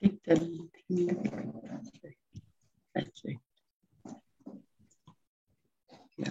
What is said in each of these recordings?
Click the thing. That's it. Yeah.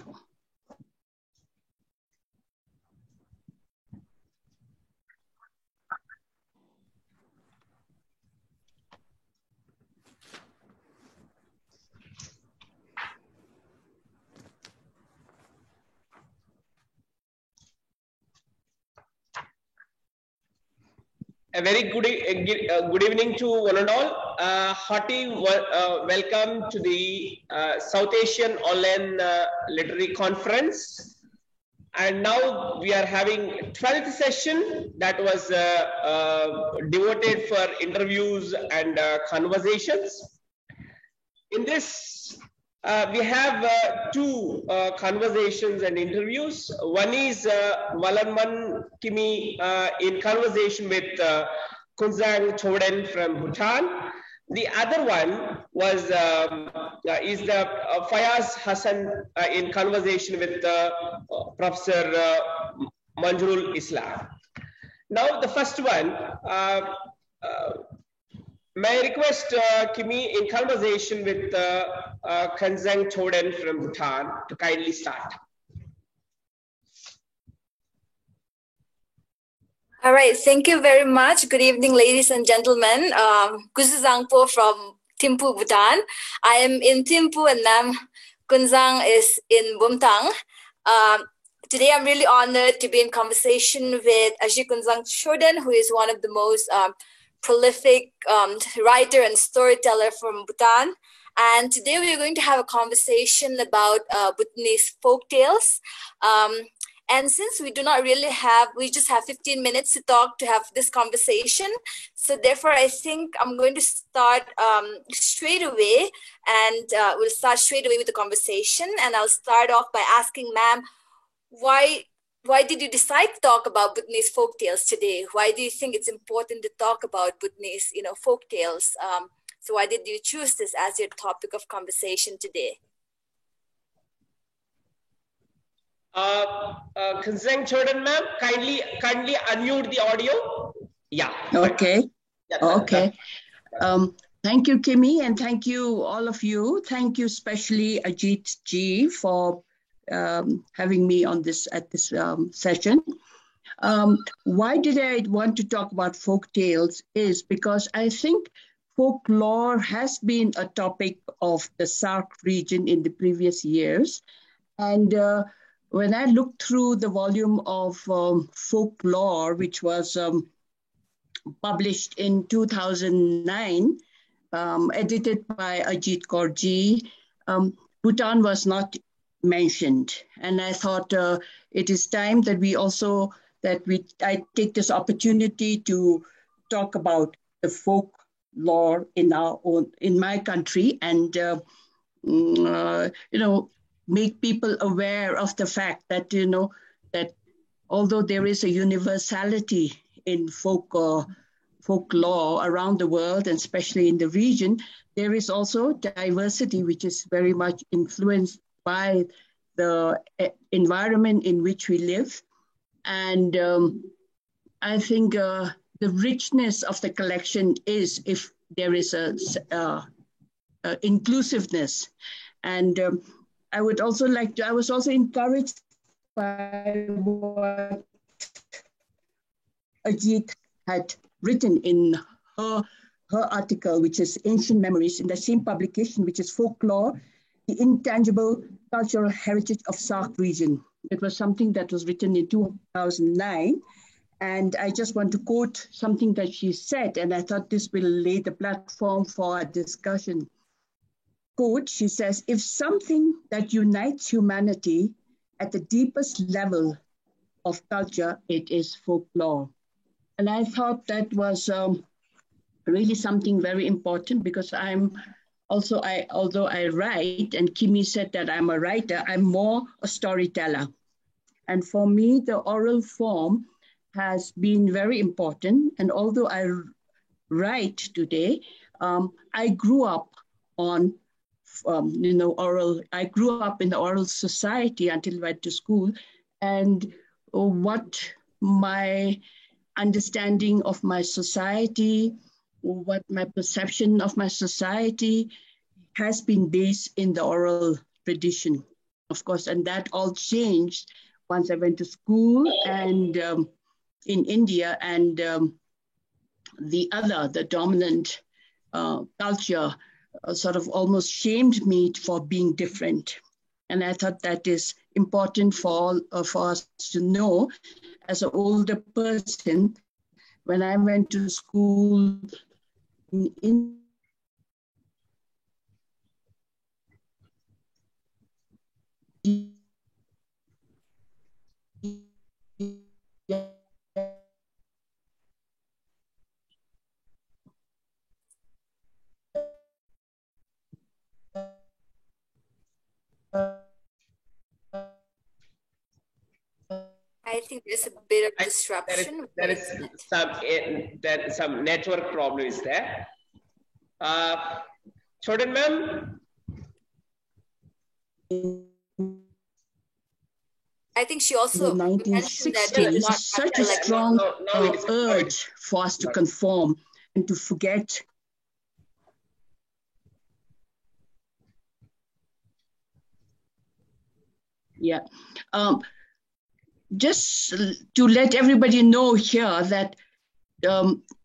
A very good evening to one and all. Hearty welcome to the South Asian Online Literary Conference. And now we are having 12th session that was devoted for interviews and conversations. In this, we have two conversations and interviews. One is Walanman Kimi in conversation with Kunzang Choden from Bhutan. The other one was is the Fayaz Hassan in conversation with Professor Manjurul Islam. Now the first one, may I request Kimi in conversation with Kunzang Choden from Bhutan to kindly start. All right, thank you very much. Good evening, ladies and gentlemen. Kuzu Zangpo from Thimphu, Bhutan. I am in Thimphu and Nam Kunzang is in Bumtang. Today I'm really honored to be in conversation with Ajit Kunzang Choden, who is one of the most prolific writer and storyteller from Bhutan. And today we're going to have a conversation about Bhutanese folk tales. And since we do not really have, we just have 15 minutes to have this conversation. So therefore, I think I'm going to start straight away, and we'll start straight away with the conversation. And I'll start off by asking ma'am, why did you decide to talk about Bhutanese folk tales today? Why do you think it's important to talk about Bhutanese, folk tales? So why did you choose this as your topic of conversation today? Kunzang Choden ma'am, kindly unmute the audio. Yeah. Okay. Okay. Thank you, Kimi, and thank you, all of you. Thank you, especially Ajit Ji, for having me on this session. Why did I want to talk about folk tales is because I think folklore has been a topic of the SAARC region in the previous years. And when I looked through the volume of folklore, which was published in 2009, edited by Ajit Kaurji, Bhutan was not mentioned. And I thought it is time that I take this opportunity to talk about the folklore in my country and, make people aware of the fact that, that although there is a universality in folklore around the world, and especially in the region, there is also diversity, which is very much influenced by the environment in which we live. And I think the richness of the collection is if there is a inclusiveness. And I was also encouraged by what Ajit had written in her article, which is Ancient Memories, in the same publication, which is Folklore, the Intangible Cultural Heritage of SAARC Region. It was something that was written in 2009. And I just want to quote something that she said, and I thought this will lay the platform for a discussion. Quote, she says, if something that unites humanity at the deepest level of culture, it is folklore. And I thought that was really something very important because although I write, and Kimi said that I'm a writer, I'm more a storyteller. And for me, the oral form has been very important. And although I write today, I grew up on I grew up in the oral society until I went to school. And what my understanding of my society what my perception of my society has been based in the oral tradition, of course, and that all changed once I went to school and in India, and the dominant culture sort of almost shamed me for being different. And I thought that is important for us to know as an older person. When I went to school in I think there's a bit of disruption. There is some network problem is there. Choden ma'am? I think she also in the 1960s, such a strong urge for us to conform and to forget. Yeah. Just to let everybody know here that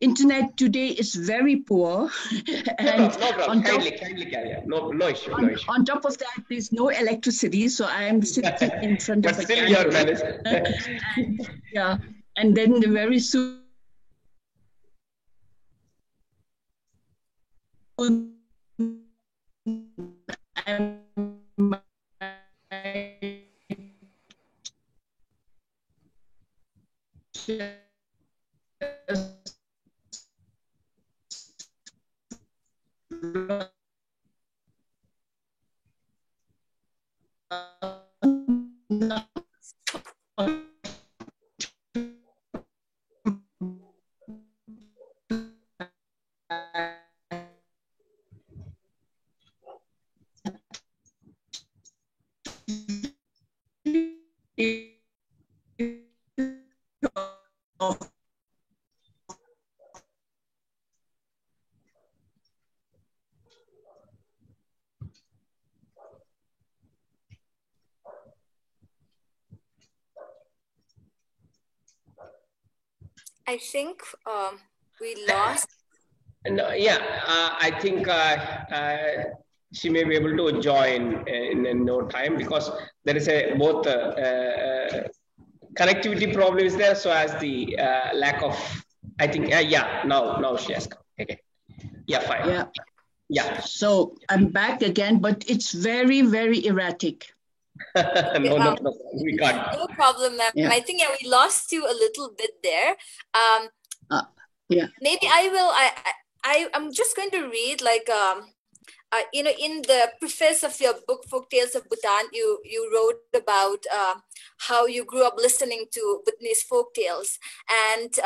internet today is very poor. And no problem. Kindly carry on. No issue. On top of that, there's no electricity, so I'm sitting in front of a camera. Yeah, and then very soon I think we lost. No, yeah, I think she may be able to join in no time because there is both connectivity problem is there, so as the lack of, I think, yeah, now she has come. Okay, yeah, fine. Yeah. So I'm back again, but it's very, very erratic. No, we can't. No problem, ma'am. Yeah. I think we lost you a little bit there. Yeah. Maybe I'm just going to read in the preface of your book, Folk Tales of Bhutan, you wrote about how you grew up listening to Bhutanese folk tales, and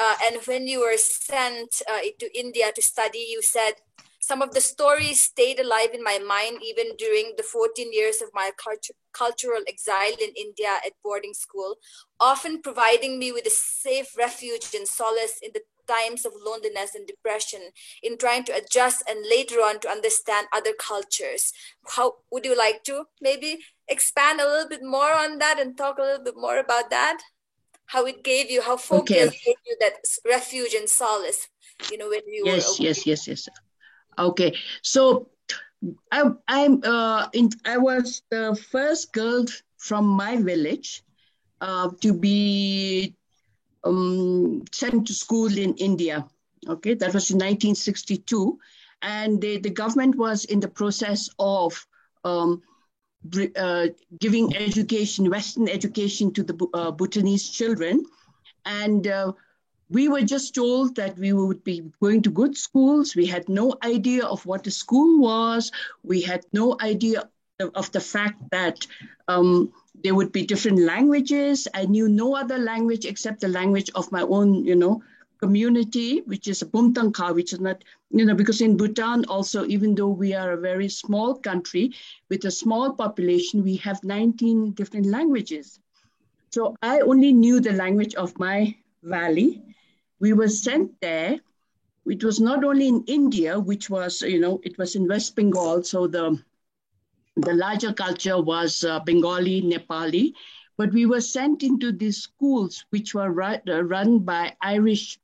when you were sent to India to study, you said, some of the stories stayed alive in my mind even during the 14 years of my cultural exile in India at boarding school, often providing me with a safe refuge and solace in the times of loneliness and depression, in trying to adjust and later on to understand other cultures. How would you like to maybe expand a little bit more on that and talk a little bit more about that? How it gave you, how folk tales gave you that refuge and solace, when you were away. Yes. Okay, so I was the first girl from my village to be sent to school in India. Okay, that was in 1962, and the government was in the process of giving education, Western education, to the Bhutanese children, and we were just told that we would be going to good schools. We had no idea of what a school was. We had no idea of the fact that there would be different languages. I knew no other language except the language of my own, community, which is a Bumtangka, which is not, because in Bhutan also, even though we are a very small country with a small population, we have 19 different languages. So I only knew the language of my valley. We were sent there it was not only in India, which was, it was in West Bengal. So the larger culture was Bengali, Nepali, but we were sent into these schools which were run by Irish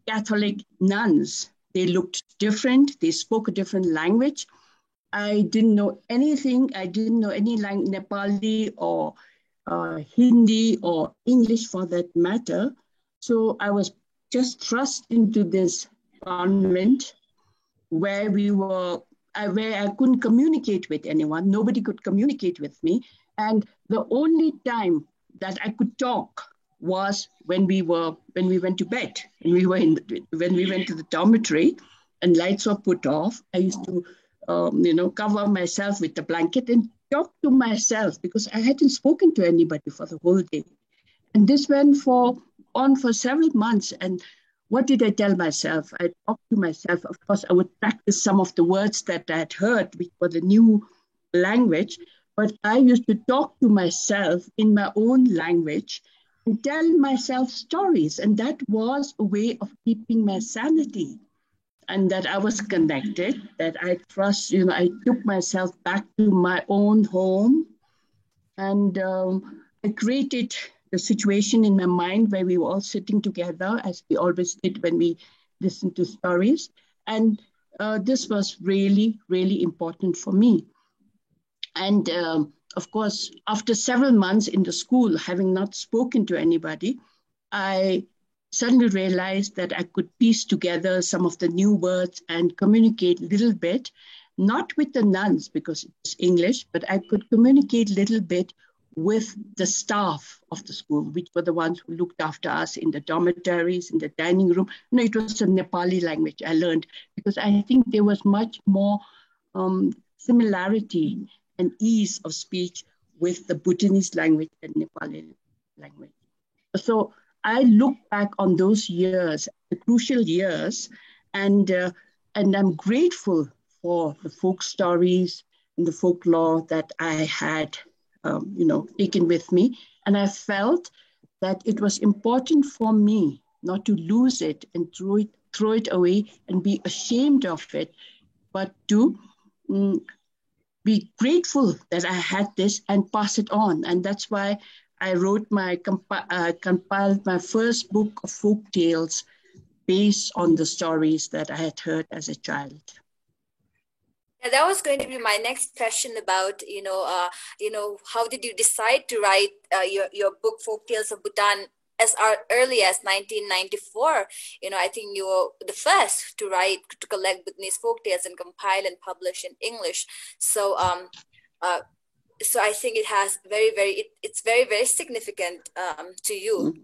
Catholic nuns. They looked different. They spoke a different language. I didn't know anything. I didn't know any Nepali or Hindi or English for that matter. So I was just thrust into this convent where where I couldn't communicate with anyone. Nobody could communicate with me. And the only time that I could talk was when we went to bed, and when we went to the dormitory and lights were put off. I used to cover myself with the blanket and talk to myself because I hadn't spoken to anybody for the whole day. And this went on for several months. And what did I tell myself? I talked to myself. Of course, I would practice some of the words that I had heard, which were the new language, but I used to talk to myself in my own language and tell myself stories. And that was a way of keeping my sanity. And that I was connected, that I trust, I took myself back to my own home. And I created the situation in my mind where we were all sitting together, as we always did when we listened to stories. And this was really, really important for me. And of course, after several months in the school, having not spoken to anybody, I suddenly realized that I could piece together some of the new words and communicate a little bit, not with the nuns because it's English, but I could communicate a little bit with the staff of the school, which were the ones who looked after us in the dormitories, in the dining room. No, it was a Nepali language I learned because I think there was much more similarity and ease of speech with the Bhutanese language and Nepali language. So I look back on those years, the crucial years, and I'm grateful for the folk stories and the folklore that I had, taken with me. And I felt that it was important for me not to lose it and throw it away and be ashamed of it, but to be grateful that I had this and pass it on. And that's why I wrote compiled my first book of folk tales based on the stories that I had heard as a child. Yeah, that was going to be my next question about, how did you decide to write your book, Folk Tales of Bhutan, as early as 1994? I think you were the first to collect Bhutanese folk tales and compile and publish in English. So, so I think it has it's very, very significant to you.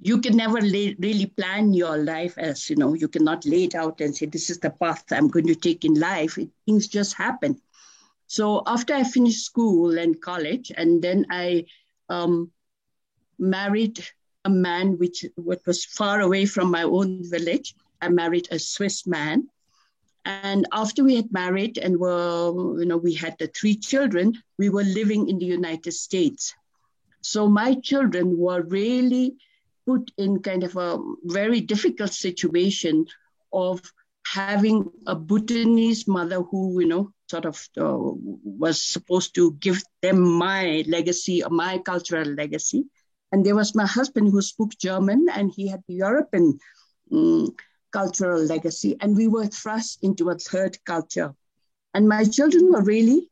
You can never really plan your life as, you cannot lay it out and say, this is the path I'm going to take in life. Things just happen. So after I finished school and college, and then I married a man what was far away from my own village. I married a Swiss man. And after we had married and we had the 3 children, we were living in the United States. So my children were really put in kind of a very difficult situation of having a Bhutanese mother who, was supposed to give them my legacy, or my cultural legacy. And there was my husband who spoke German, and he had the European cultural legacy. And we were thrust into a third culture. And my children were really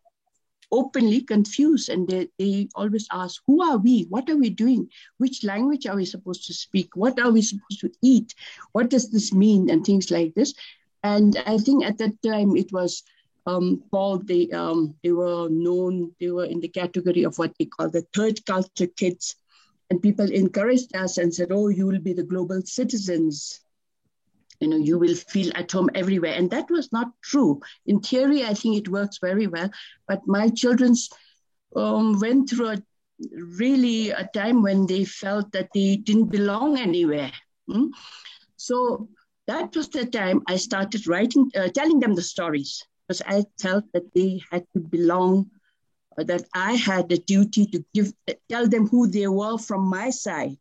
openly confused. And they always asked, who are we? What are we doing? Which language are we supposed to speak? What are we supposed to eat? What does this mean? And things like this. And I think at that time it was called, they were in the category of what they call the third culture kids. And people encouraged us and said, oh, you will be the global citizens. You will feel at home everywhere. And that was not true. In theory, I think it works very well. But my children went through a time when they felt that they didn't belong anywhere. So that was the time I started writing, telling them the stories, because I felt that they had to belong that I had a duty to tell them who they were from my side.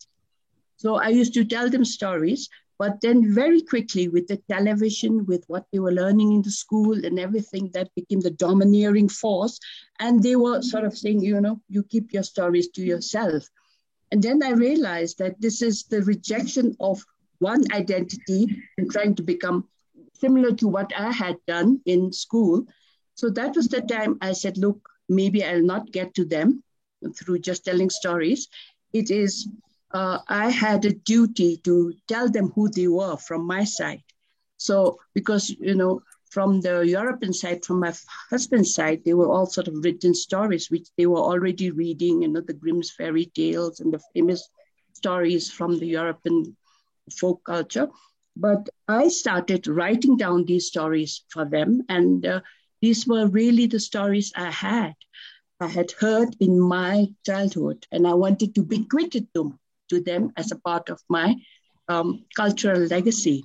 So I used to tell them stories, but then very quickly with the television, with what they were learning in the school and everything, that became the domineering force. And they were sort of saying, you keep your stories to yourself. And then I realized that this is the rejection of one identity and trying to become similar to what I had done in school. So that was the time I said, look, maybe I'll not get to them through just telling stories. It is, I had a duty to tell them who they were from my side. So, because, from the European side, from my husband's side, they were all sort of written stories, which they were already reading, the Grimm's fairy tales and the famous stories from the European folk culture. But I started writing down these stories for them. And these were really the stories I had heard in my childhood. And I wanted to bequeath them to them as a part of my cultural legacy.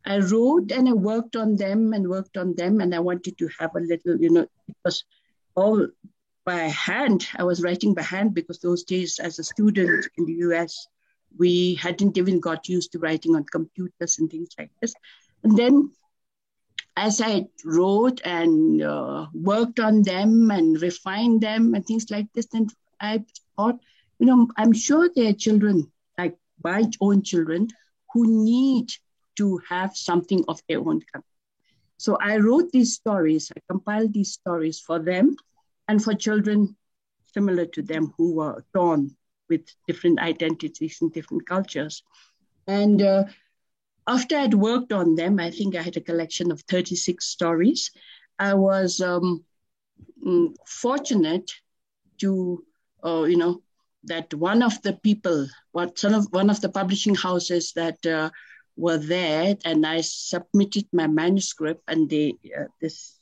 I wrote and I worked on them, and I wanted to have a little, it was all by hand. I was writing by hand because those days as a student in the US, we hadn't even got used to writing on computers and things like this. And then as I wrote and worked on them and refined them and things like this, then I thought, I'm sure there are children, like my own children, who need to have something of their own kind. So I wrote these stories, I compiled these stories for them and for children similar to them who were torn with different identities and different cultures. And after I'd worked on them, I think I had a collection of 36 stories. I was fortunate to, that one of the people, one of the publishing houses that were there, and I submitted my manuscript, and this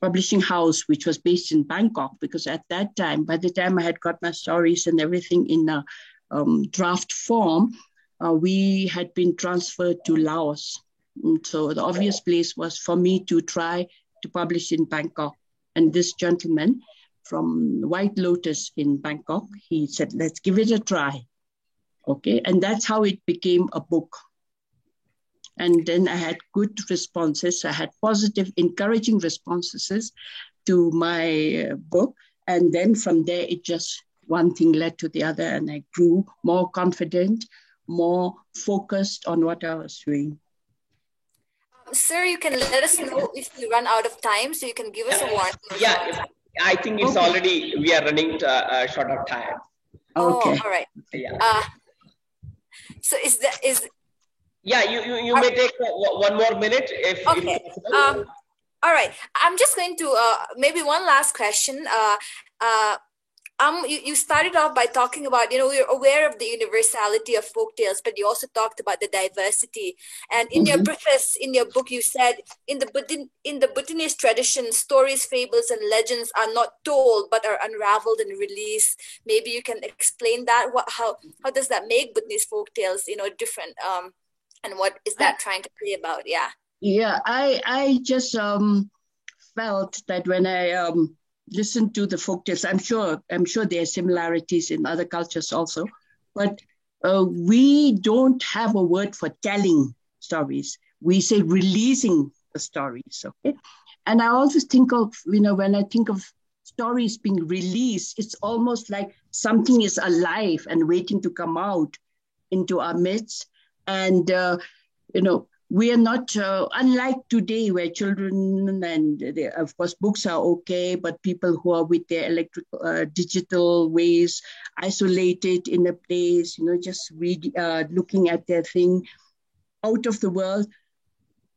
publishing house, which was based in Bangkok, because at that time, by the time I had got my stories and everything in a draft form, we had been transferred to Laos. And so the obvious place was for me to try to publish in Bangkok. And this gentleman from White Lotus in Bangkok, he said, let's give it a try. Okay, and that's how it became a book. And then I had good responses. I had positive, encouraging responses to my book. And then from there, it just one thing led to the other, and I grew more confident, more focused on what I was doing. Sir, you can let us know if we run out of time, so you can give us a warning. Yeah, I think it's already, we are running short of time. Okay. Oh, all right. Yeah. So yeah, you may take 1 more minute if possible. All right. I'm just going to maybe one last question. You started off by talking about, we're aware of the universality of folktales, but you also talked about the diversity. And in your preface, in your book, you said, in the Bhutanese tradition, stories, fables, and legends are not told, but are unraveled and released. Maybe you can explain that. How does that make Bhutanese folktales, different? And what is that trying to say about? Yeah. Yeah, I just felt that when I listen to the folktales, I'm sure there are similarities in other cultures also, but we don't have a word for telling stories. We say releasing the stories, okay? And I always think of, when I think of stories being released, it's almost like something is alive and waiting to come out into our midst. And, we are not, unlike today where children of course, books are okay, but people who are with their digital ways, isolated in a place, just looking at their thing out of the world,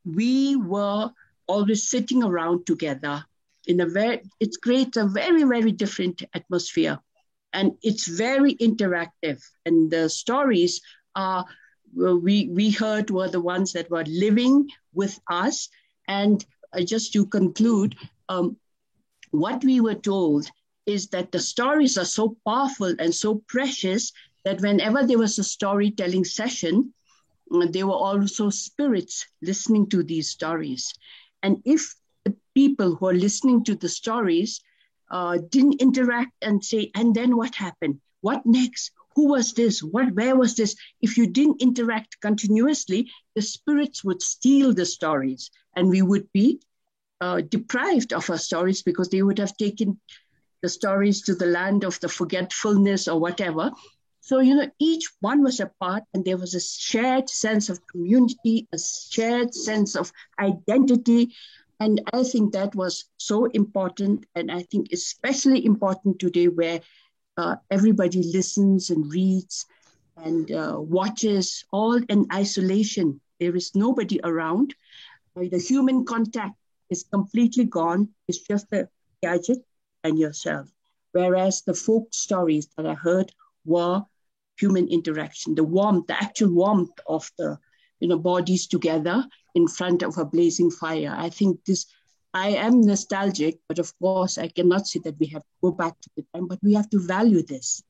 we were always sitting around together it creates a very, very different atmosphere. And it's very interactive. And the stories are, we heard were the ones that were living with us. And just to conclude, what we were told is that the stories are so powerful and so precious that whenever there was a storytelling session, there were also spirits listening to these stories. And if people who are listening to the stories didn't interact and say, and then what happened? What next? Who was this? Where was this? If you didn't interact continuously, the spirits would steal the stories, and we would be deprived of our stories because they would have taken the stories to the land of the forgetfulness or whatever. So, each one was a part, and there was a shared sense of community, a shared sense of identity. And I think that was so important. And I think especially important today where everybody listens and reads and watches all in isolation. There is nobody around. The human contact is completely gone. It's just a gadget and yourself. Whereas the folk stories that I heard were human interaction, the warmth, the actual warmth of the bodies together in front of a blazing fire. I think I am nostalgic, but of course I cannot say that we have to go back to the time, but we have to value this.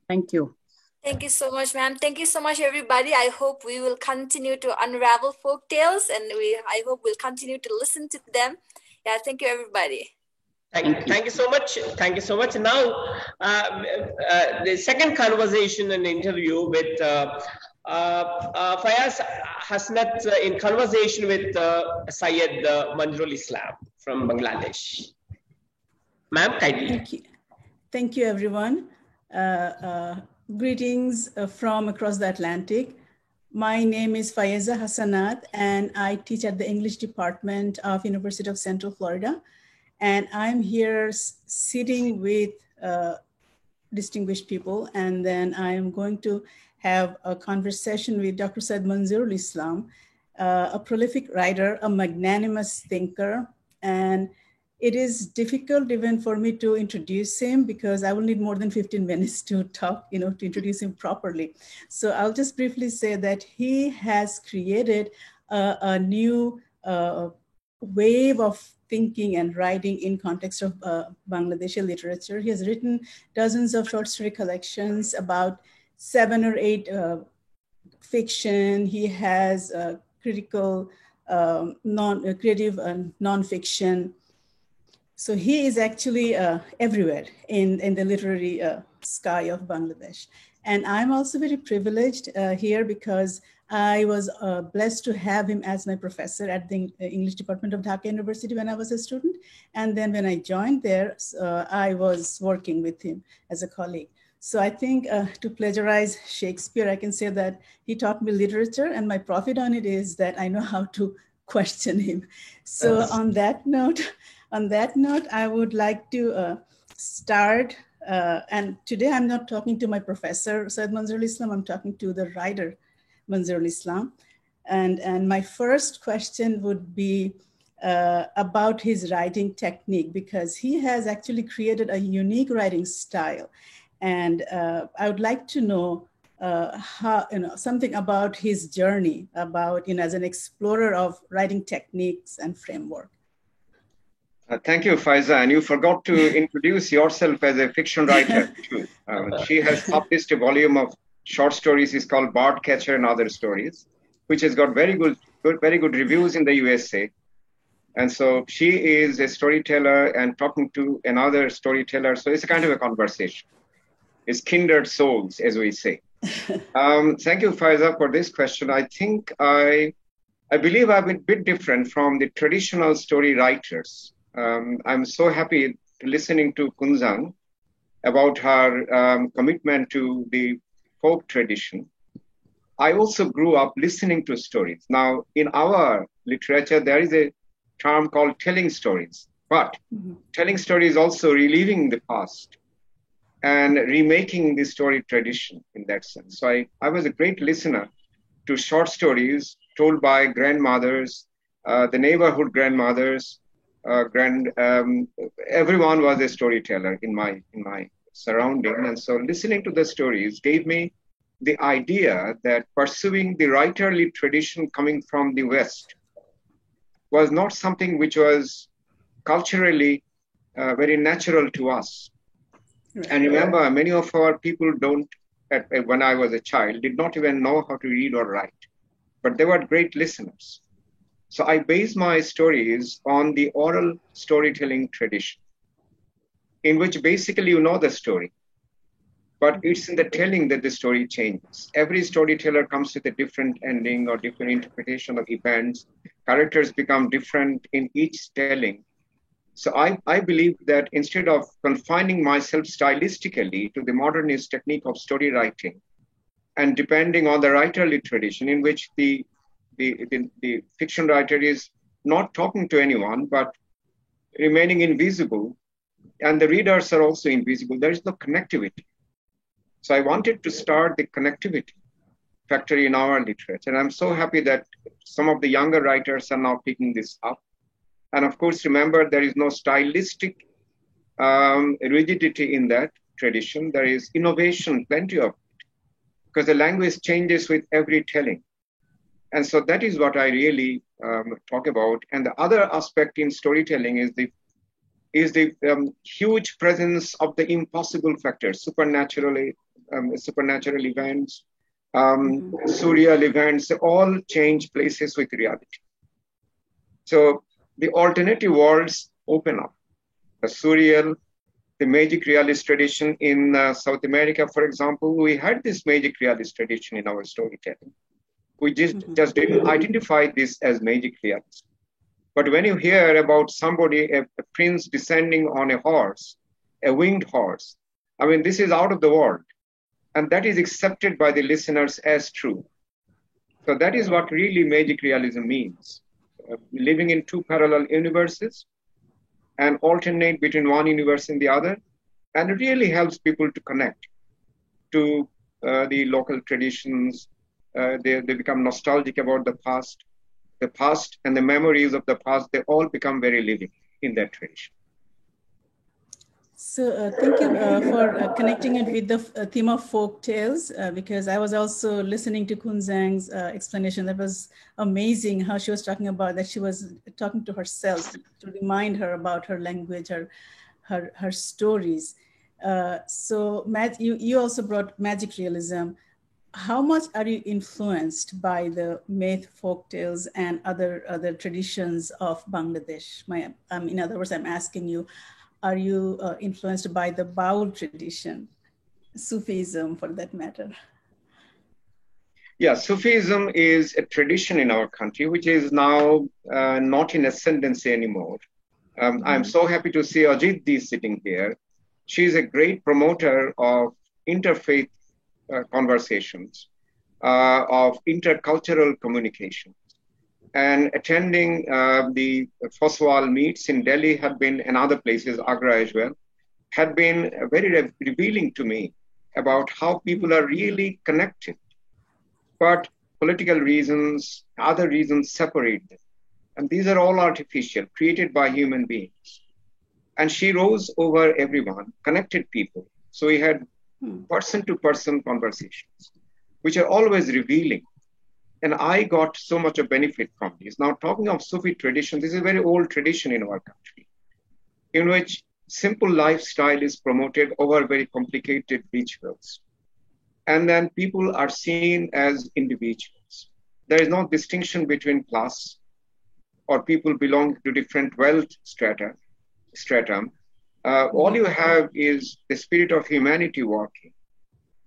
Thank you. Thank you so much, ma'am. Thank you so much, everybody. I hope we will continue to unravel folk tales, and I hope we'll continue to listen to them. Yeah, thank you, everybody. Thank you so much. Thank you so much. Now, the second conversation and interview with Fayaz Hasnat in conversation with Syed Manzurul Islam from Bangladesh. Ma'am, kindly. Thank you, everyone. Greetings from across the Atlantic. My name is Fayeza Hassanat, and I teach at the English department of University of Central Florida. And I'm here sitting with distinguished people, and then I'm going to have a conversation with Dr. Syed Manzurul Islam, a prolific writer, a magnanimous thinker, and it is difficult even for me to introduce him because I will need more than 15 minutes to talk, to introduce him properly. So I'll just briefly say that he has created a new wave of thinking and writing in context of Bangladeshi literature. He has written dozens of short story collections, about 7 or 8 fiction. He has critical, creative nonfiction. So he is actually everywhere in the literary sky of Bangladesh. And I'm also very privileged here because I was blessed to have him as my professor at the English department of Dhaka University when I was a student. And then when I joined there, I was working with him as a colleague. So I think to plagiarize Shakespeare, I can say that he taught me literature, and my profit on it is that I know how to question him. So on that note, I would like to start. And today I'm not talking to my professor, Syed Manzurul Islam, I'm talking to the writer, Manzurul Islam. And my first question would be about his writing technique, because he has actually created a unique writing style. And I would like to know how, something about his journey, about, as an explorer of writing techniques and framework. Thank you, Faiza. And you forgot to introduce yourself as a fiction writer too. She has published a volume of short stories. It's called Birdcatcher and Other Stories, which has got very good reviews in the USA. And so she is a storyteller and talking to another storyteller. So it's a kind of a conversation. It's kindred souls, as we say. Thank you, Faiza, for this question. I think I believe I'm a bit different from the traditional story writers. I'm so happy listening to Kunzang about her commitment to the folk tradition. I also grew up listening to stories. Now, in our literature, there is a term called telling stories, but telling stories also reliving the past and remaking the story tradition in that sense. So I was a great listener to short stories told by grandmothers, the neighborhood grandmothers, everyone was a storyteller in my surrounding. And so listening to the stories gave me the idea that pursuing the writerly tradition coming from the West was not something which was culturally very natural to us. Right. And remember, many of our people when I was a child, did not even know how to read or write, but they were great listeners. So I base my stories on the oral storytelling tradition, in which basically you know the story, but it's in the telling that the story changes. Every storyteller comes with a different ending or different interpretation of events. Characters become different in each telling. So I believe that instead of confining myself stylistically to the modernist technique of story writing, and depending on the writerly tradition in which the fiction writer is not talking to anyone, but remaining invisible, and the readers are also invisible, there is no connectivity. So I wanted to start the connectivity factory in our literature. And I'm so happy that some of the younger writers are now picking this up. And of course, remember, there is no stylistic rigidity in that tradition. There is innovation, plenty of it, because the language changes with every telling. And so that is what I really talk about. And the other aspect in storytelling is the huge presence of the impossible factors, supernatural events, surreal events, they all change places with reality. So the alternative worlds open up. The surreal, the magic realist tradition in South America, for example, we had this magic realist tradition in our storytelling. We just didn't identify this as magic realist. But when you hear about somebody, a prince descending on a horse, a winged horse, I mean, this is out of the world. And that is accepted by the listeners as true. So that is what really magic realism means. Living in two parallel universes and alternate between one universe and the other. And it really helps people to connect to the local traditions. They become nostalgic about the past and the memories of the past, they all become very living in that tradition. So thank you for connecting it with the theme of folk tales, because I was also listening to Kun Zhang's explanation. That was amazing how she was talking about that she was talking to herself to remind her about her language, her stories. So Matt, you also brought magic realism. How much are you influenced by the myth, folk tales, and other traditions of Bangladesh? In other words, I'm asking you, are you influenced by the Baul tradition, Sufism for that matter? Yeah, Sufism is a tradition in our country, which is now not in ascendancy anymore. I'm so happy to see Ajit Di sitting here. She's a great promoter of interfaith conversations, of intercultural communication. And attending the Foswal meets in Delhi had been, and other places, Agra as well, had been very revealing to me about how people are really connected. But political reasons, other reasons separate them. And these are all artificial, created by human beings. And she rose over everyone, connected people. So we had person-to-person conversations, which are always revealing. And I got so much of benefit from these. Now, talking of Sufi tradition, this is a very old tradition in our country, in which simple lifestyle is promoted over very complicated rituals. And then people are seen as individuals. There is no distinction between class or people belong to different wealth stratum. All you have is the spirit of humanity working.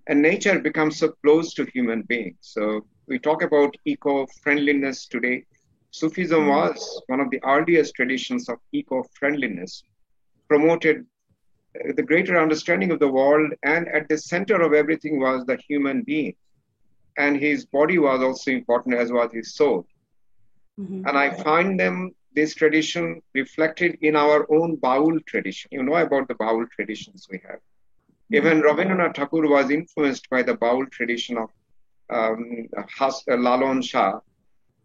And nature becomes so close to human beings. So we talk about eco-friendliness today. Sufism was one of the earliest traditions of eco-friendliness, promoted the greater understanding of the world, and at the center of everything was the human being. And his body was also important, as was his soul. And I find this tradition reflected in our own Baul tradition. You know about the Baul traditions we have. Even Rabindranath Tagore was influenced by the Baul tradition of Lalon Shah,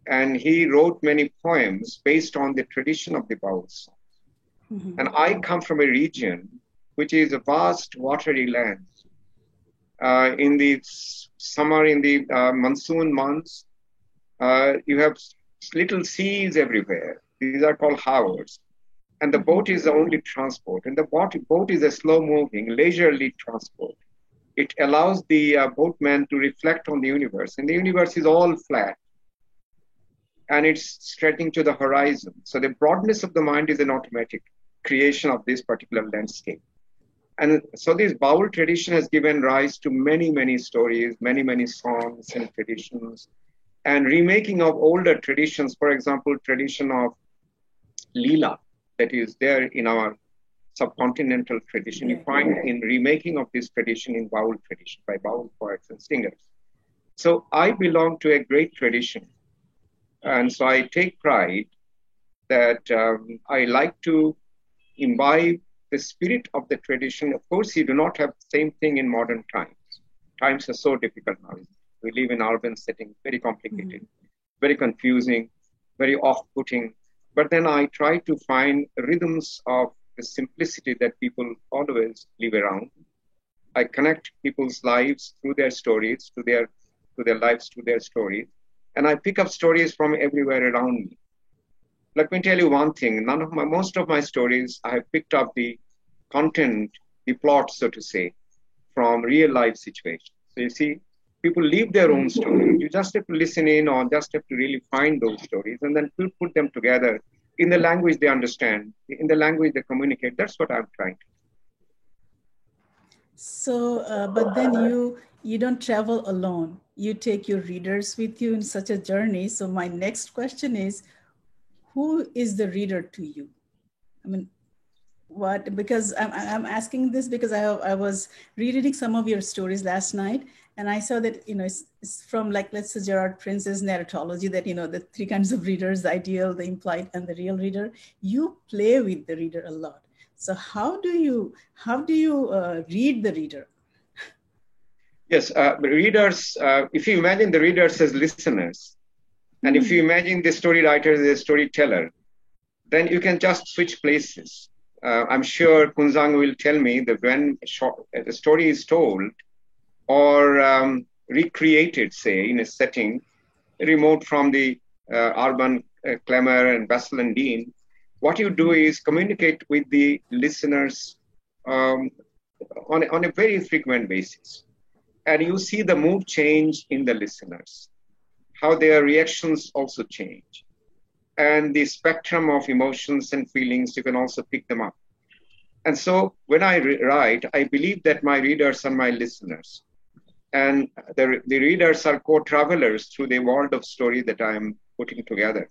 and he wrote many poems based on the tradition of the Baul songs. And I come from a region which is a vast watery land. In the summer, in the monsoon months, you have little seas everywhere. These are called havers. And the boat is the only transport. And the boat is a slow-moving, leisurely transport. It allows the boatman to reflect on the universe. And the universe is all flat. and it's stretching to the horizon. So the broadness of the mind is an automatic creation of this particular landscape. And so this Baul tradition has given rise to many, many stories, many, many songs and traditions, and remaking of older traditions. For example, tradition of Leela that is there in our subcontinental tradition. You find in remaking of this tradition in Baul tradition by Baul poets and singers. So I belong to a great tradition. And so I take pride that I like to imbibe the spirit of the tradition. Of course, you do not have the same thing in modern times. Times are so difficult now. We live in urban settings, very complicated, very confusing, very off-putting. But then I try to find rhythms of the simplicity that people always live around. I connect people's lives through their stories, to their lives, to their stories. And I pick up stories from everywhere around me. Let me tell you one thing. Most of my stories, I have picked up the content, the plot, so to say, from real life situations. So you see, people live their own stories. You just have to listen in or just have to really find those stories and then put them together in the language they understand, in the language they communicate. That's what I'm trying to do. So, but then you don't travel alone. You take your readers with you in such a journey. So my next question is, who is the reader to you? I mean, what? Because I'm asking this because I was rereading some of your stories last night, and I saw that it's from, like, let's say, Gerard Prince's narratology, that the three kinds of readers: the ideal, the implied, and the real reader. You play with the reader a lot. So how do you read the reader? Yes, readers. If you imagine the readers as listeners, and if you imagine the story writer as a storyteller, then you can just switch places. I'm sure Kunzang will tell me that when the story is told or recreated, say, in a setting remote from the urban clamor and bustle and din, what you do is communicate with the listeners on a very frequent basis. And you see the mood change in the listeners, how their reactions also change. And the spectrum of emotions and feelings, you can also pick them up. And so when I write, I believe that my readers are my listeners. And the readers are co-travelers through the world of story that I'm putting together.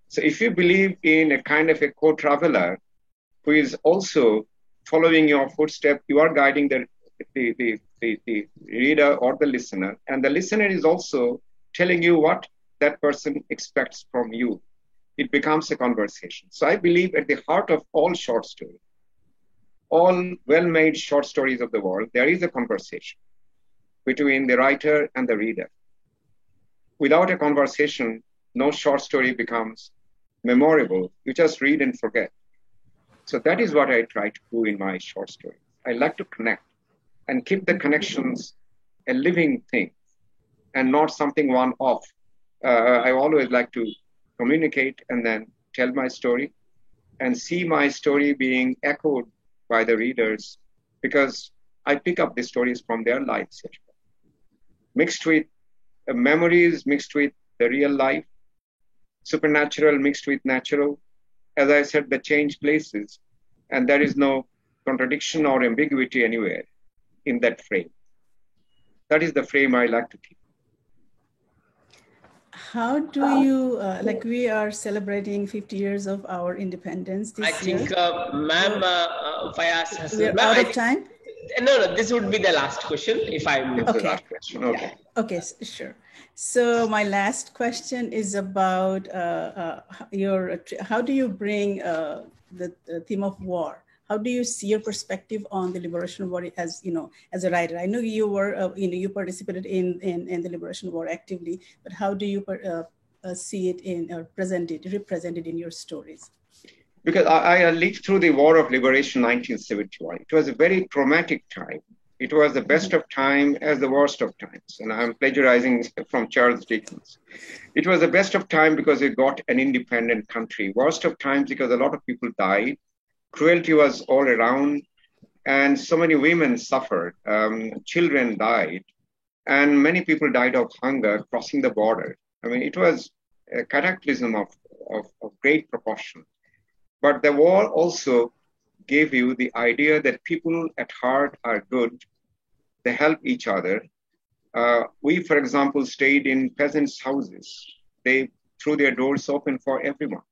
So if you believe in a kind of a co-traveler who is also following your footsteps, you are guiding the reader or the listener. And the listener is also telling you what that person expects from you. It becomes a conversation. So I believe at the heart of all short stories, all well-made short stories of the world, there is a conversation between the writer and the reader. Without a conversation, no short story becomes memorable. You just read and forget. So that is what I try to do in my short stories. I like to connect and keep the connections a living thing and not something one-off. I always like to communicate and then tell my story and see my story being echoed by the readers, because I pick up the stories from their lives, mixed with memories, mixed with the real life, supernatural mixed with natural. As I said, they change places, and there is no contradiction or ambiguity anywhere in that frame. That is the frame I like to keep. How do you, like, we are celebrating 50 years of our independence this year. I think, ma'am, Fayaz has... We're out of time? No, this would be the last question, if I move the last question. Okay. Okay, sure. So my last question is about how do you bring the theme of war? How do you see your perspective on the Liberation War as as a writer? I know you were you participated in the Liberation War actively, but how do you see it represented in your stories? Because I lived through the War of Liberation 1971. It was a very traumatic time. It was the best of time as the worst of times. And I'm plagiarizing from Charles Dickens. It was the best of time because it got an independent country. Worst of times because a lot of people died. Cruelty was all around. And so many women suffered. Children died. And many people died of hunger crossing the border. I mean, it was a cataclysm of great proportion. But the war also gave you the idea that people at heart are good. They help each other. We, for example, stayed in peasants' houses. They threw their doors open for everyone.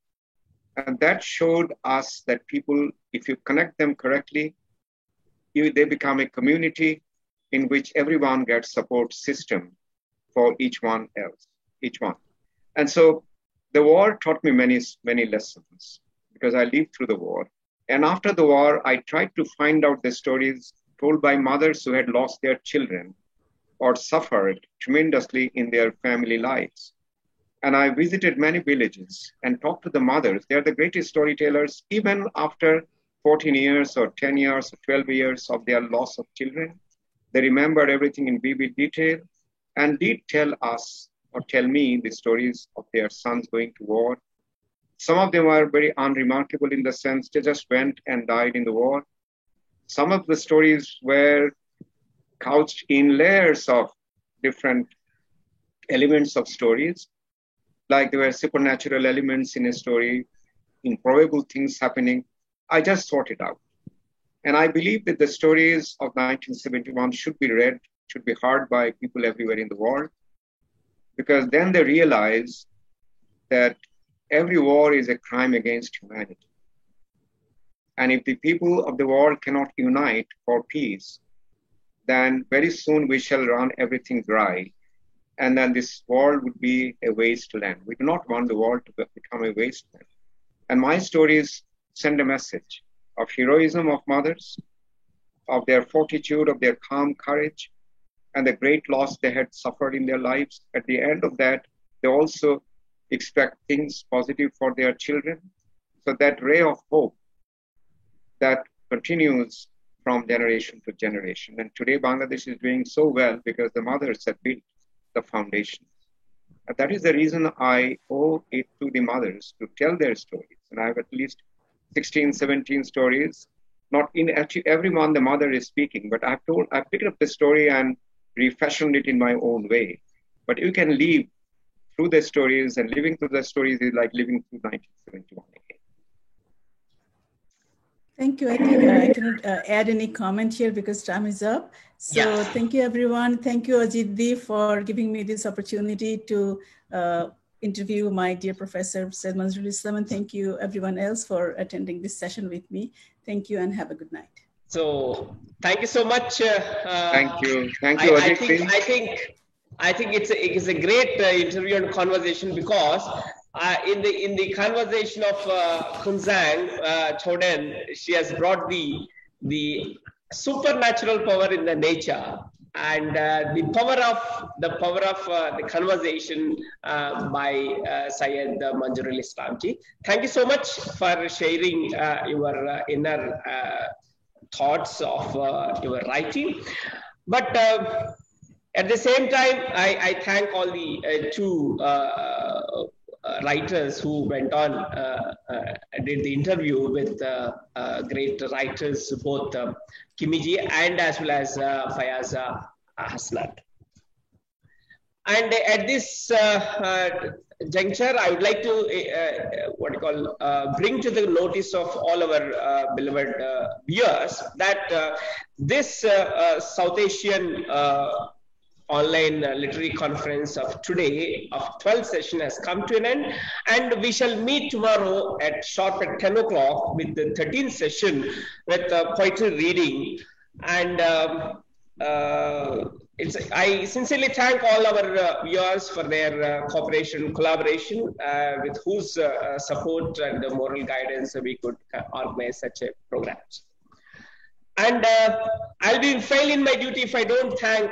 And that showed us that people, if you connect them correctly, they become a community in which everyone gets support system for each one. And so the war taught me many, many lessons because I lived through the war. And after the war, I tried to find out the stories told by mothers who had lost their children or suffered tremendously in their family lives. And I visited many villages and talked to the mothers. They're the greatest storytellers, even after 14 years or 10 years or 12 years of their loss of children. They remembered everything in vivid detail and did tell us or tell me the stories of their sons going to war. Some of them are very unremarkable in the sense they just went and died in the war. Some of the stories were couched in layers of different elements of stories, like there were supernatural elements in a story, improbable things happening. I just sorted out. And I believe that the stories of 1971 should be read, should be heard by people everywhere in the world, because then they realize that every war is a crime against humanity. And if the people of the world cannot unite for peace, then very soon we shall run everything dry. And then this world would be a wasteland. We do not want the world to become a wasteland. And my stories send a message of heroism of mothers, of their fortitude, of their calm courage, and the great loss they had suffered in their lives. At the end of that, they also expect things positive for their children. So that ray of hope that continues from generation to generation. And today Bangladesh is doing so well because the mothers have built the foundation. And that is the reason I owe it to the mothers to tell their stories. And I have at least 16, 17 stories. Not in actually every one the mother is speaking, but I picked up the story and refashioned it in my own way. But you can live through the stories, and living through the stories is like living through 1971 again. Thank you. I think I cannot add any comment here because time is up. So Thank you, everyone. Thank you, Ajit-di, for giving me this opportunity to interview my dear Professor Syed Manzurul Islam. And thank you, everyone else, for attending this session with me. Thank you and have a good night. So thank you so much. Thank you. Thank you, Ajit-di. I think it's a great interview and conversation because in the conversation of Kunzang Choden, she has brought the supernatural power in the nature and the power of the conversation by Syed Manzurul Islam ji. Thank you so much for sharing your inner thoughts of your writing. But at the same time, I thank all the two writers who went on did the interview with great writers, both Kimiji and as well as Faiza Hassanat. And at this juncture, I would like to bring to the notice of all our beloved viewers that this South Asian online literary conference of today of 12th session has come to an end, and we shall meet tomorrow at sharp at 10 o'clock with the 13th session with poetry reading. And I sincerely thank all our viewers for their cooperation, collaboration, with whose support and moral guidance we could organize such a program. And I'll be failing my duty if I don't thank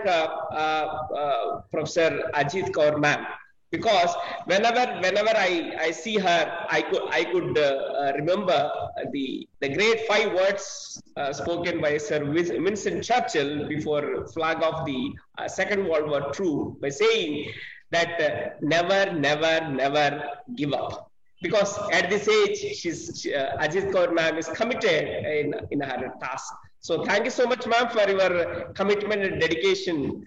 Professor Ajit Kaur ma'am, because whenever I see her, I could remember the great 5 words spoken by Sir Winston Churchill before flag of the Second World War II, by saying that never, never, never give up. Because at this age, Ajit Kaur ma'am is committed in her task. So thank you so much, ma'am, for your commitment and dedication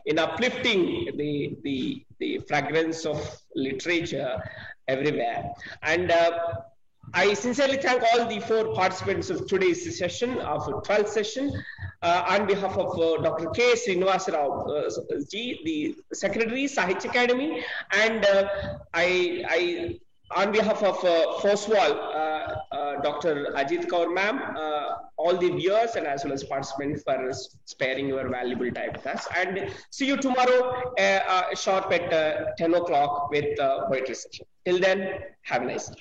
in uplifting the fragrance of literature everywhere. And I sincerely thank all the 4 participants of today's session, of 12th session, on behalf of Dr. K. Srinivasa Rao ji, the Secretary, Sahitya Academy, and I on behalf of FOSWAL, Dr. Ajit Kaur ma'am, all the viewers and as well as participants for sparing your valuable time with us. And see you tomorrow sharp at 10 o'clock with poetry session. Till then, have a nice day.